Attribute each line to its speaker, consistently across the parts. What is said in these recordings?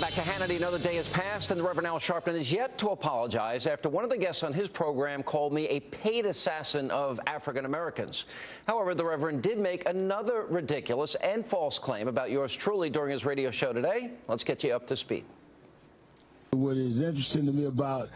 Speaker 1: back to Hannity. Another day has passed, and the Reverend Al Sharpton is yet to apologize after one of the guests on his program called me a paid assassin of African Americans. However, the Reverend did make another ridiculous and false claim about yours truly during his radio show today. Let's get you up to speed.
Speaker 2: What is interesting to me about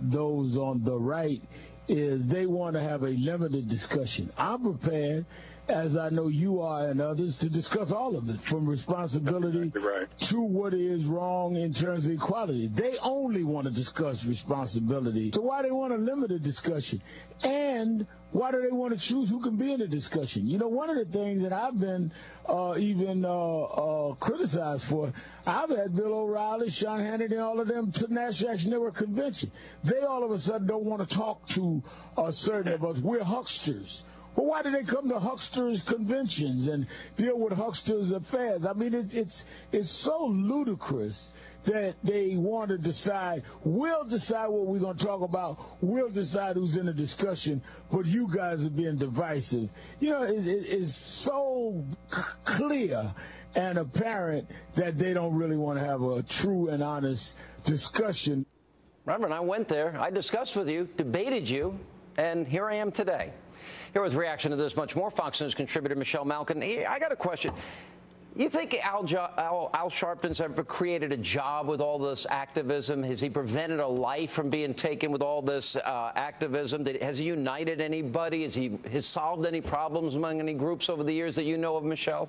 Speaker 2: those on the right is they want to have a limited discussion. I'm prepared, as I know you are and others, to discuss all of it, from responsibility to what is wrong in terms of equality. They only want to discuss responsibility. So why do they want a limited discussion? And why do they want to choose who can be in the discussion? You know, one of the things that I've been criticized for, I've had Bill O'Reilly, Sean Hannity, all of them to National Action Network convention. They all of a sudden don't want to talk to certain of us. We're hucksters. Well, why do they come to hucksters conventions and deal with hucksters affairs? I mean, it's so ludicrous that they want to decide, we'll decide what we're going to talk about, we'll decide who's in the discussion, but you guys are being divisive. You know, it's so clear and apparent that they don't really want to have a true and honest discussion.
Speaker 1: Reverend, I went there, I discussed with you, debated you, and here I am today. Here with reaction to this much more, Fox News contributor Michelle Malkin. I got a question. You think Al Sharpton's ever created a job with all this activism? Has he prevented a life from being taken with all this activism? Has he united anybody? Has he solved any problems among any groups over the years that you know of, Michelle?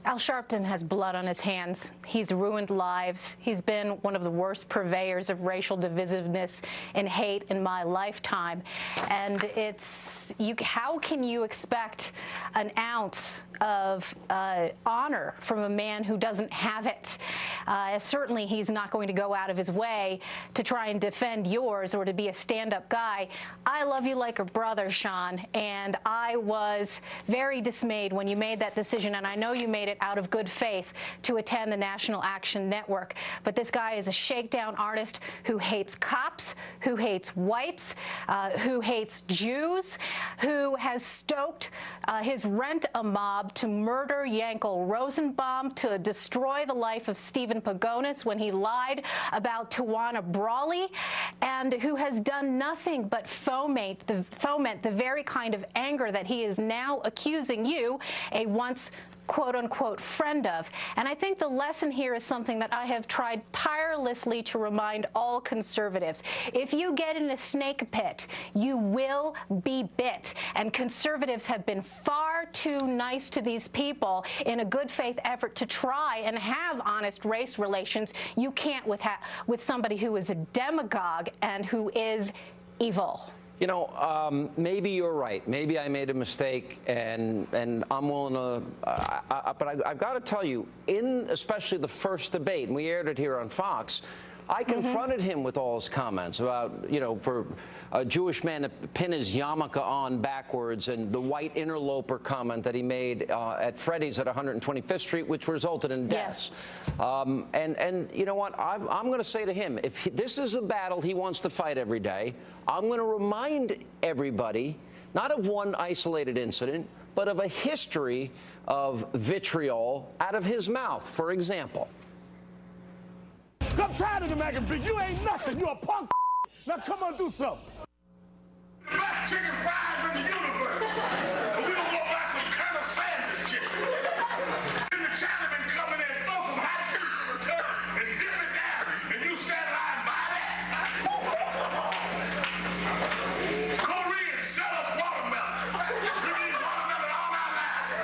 Speaker 3: Al Sharpton has blood on his hands. He's ruined lives. He's been one of the worst purveyors of racial divisiveness and hate in my lifetime. And how can you expect an ounce of honor from a man who doesn't have it? Certainly he's not going to go out of his way to try and defend yours or to be a stand-up guy. I love you like a brother, Sean, and I was very dismayed when you made that decision, and I know you made it out of good faith, to attend the National Action Network. But this guy is a shakedown artist who hates cops, who hates whites, who hates Jews, who has stoked his rent-a-mob to murder Yankel Rosenbaum, to destroy the life of Stephen Pagonis when he lied about Tawana Brawley, and who has done nothing but foment the very kind of anger that he is now accusing you, a once quote-unquote friend of. And I think the lesson here is something that I have tried tirelessly to remind all conservatives. If you get in a snake pit, you will be bit. And conservatives have been far too nice to these people in a good faith effort to try and have honest race relations. You can't with somebody who is a demagogue and who is evil.
Speaker 1: You know, maybe you're right. Maybe I made a mistake, and I'm willing to. But I've got to tell you, especially the first debate, and we aired it here on Fox, I confronted him with all his comments about, you know, for a Jewish man to pin his yarmulke on backwards, and the white interloper comment that he made at Freddy's at 125th Street, which resulted in deaths. Yes. And you know what? I'm going to say to him, if this is a battle he wants to fight every day, I'm going to remind everybody, not of one isolated incident, but of a history of vitriol out of his mouth. For example.
Speaker 4: I'm tired of the mac and beef. You ain't nothing. You a punk. Now come on, do something.
Speaker 5: The best chicken fries in the universe. But we don't go buy some Colonel Sanders chicken. Then the Chinaman come in and throw some hot grease in the tub and dip it down, and you stand in line and buy that. Koreans sell us watermelon. We need watermelon all our lives.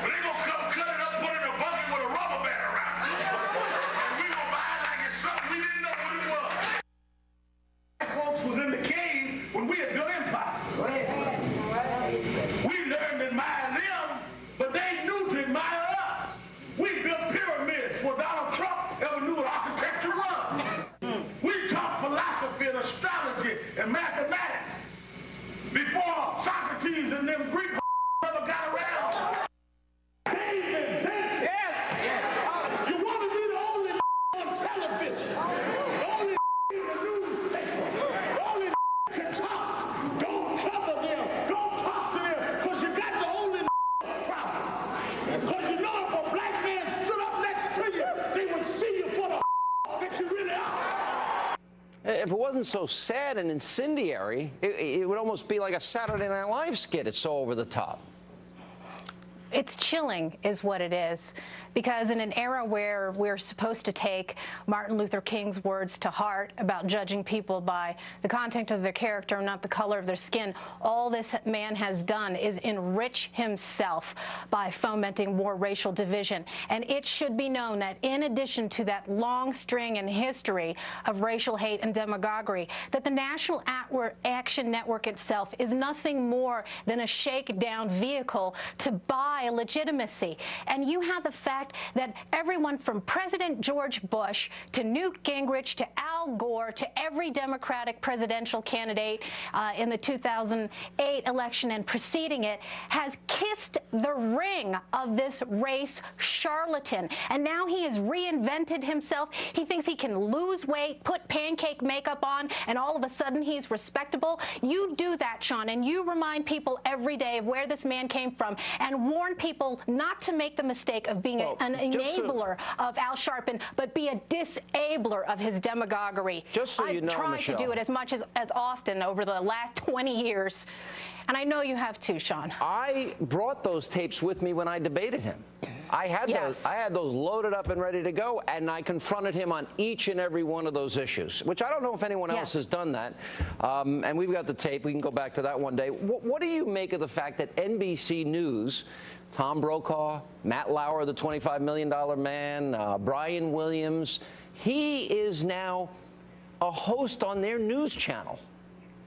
Speaker 5: But they gonna come cut it up, put it in a bucket with a rubber band around it. And we gonna buy it like it's something we didn't know what it was. Folks was in the cave when we had built empires. We learned to admire them, but they knew to admire us. We built pyramids before Donald Trump ever knew what architecture was. We taught philosophy and astrology and mathematics before Socrates and them Greek ever got around. David, yes. You want to be the only on television, the only in the newspaper, the only can talk. Don't cover them. Don't talk to them, because you got the only problem. Because you know if a black man stood up next to you,
Speaker 1: if it wasn't so sad and incendiary, it would almost be like a Saturday Night Live skit. It's so over the top.
Speaker 3: It's chilling is what it is, because in an era where we're supposed to take Martin Luther King's words to heart about judging people by the content of their character, not the color of their skin, all this man has done is enrich himself by fomenting more racial division. And it should be known that in addition to that long string and history of racial hate and demagoguery, that the National Action Network itself is nothing more than a shakedown vehicle to buy legitimacy. And you have the fact that everyone from President George Bush to Newt Gingrich to Al Gore to every Democratic presidential candidate in the 2008 election and preceding it has kissed the ring of this race charlatan. And now he has reinvented himself. He thinks he can lose weight, put pancake makeup on, and all of a sudden he's respectable. You do that, Sean, and you remind people every day of where this man came from and warn people not to make the mistake of being an enabler of Al Sharpton, but be a disabler of his demagoguery.
Speaker 1: Just so you know,
Speaker 3: I've tried
Speaker 1: Michelle,
Speaker 3: to do it as much as often over the last 20 years, and I know you have too, Sean.
Speaker 1: I brought those tapes with me when I debated him. I had those loaded up and ready to go, and I confronted him on each and every one of those issues, which I don't know if anyone else has done that. And we've got the tape. We can go back to that one day. What do you make of the fact that NBC News, Tom Brokaw, Matt Lauer, the $25 million man, Brian Williams, he is now a host on their news channel?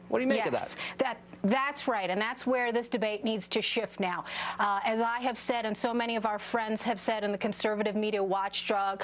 Speaker 1: What do you make of that?
Speaker 3: That's right, and that's where this debate needs to shift now. As I have said, and so many of our friends have said in the conservative media watchdog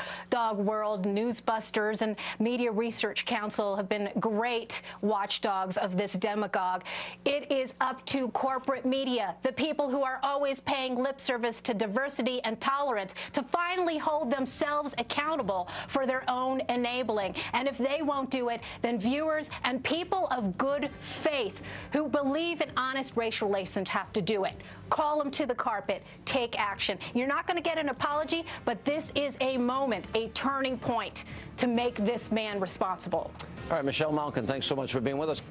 Speaker 3: world, Newsbusters and Media Research Council have been great watchdogs of this demagogue. It is up to corporate media, the people who are always paying lip service to diversity and tolerance, to finally hold themselves accountable for their own enabling. And if they won't do it, then viewers and people of good faith who believe in honest race relations have to do it. Call them to the carpet. Take action. You're not going to get an apology, but this is a moment, a turning point to make this man responsible.
Speaker 1: All right, Michelle Malkin, thanks so much for being with us.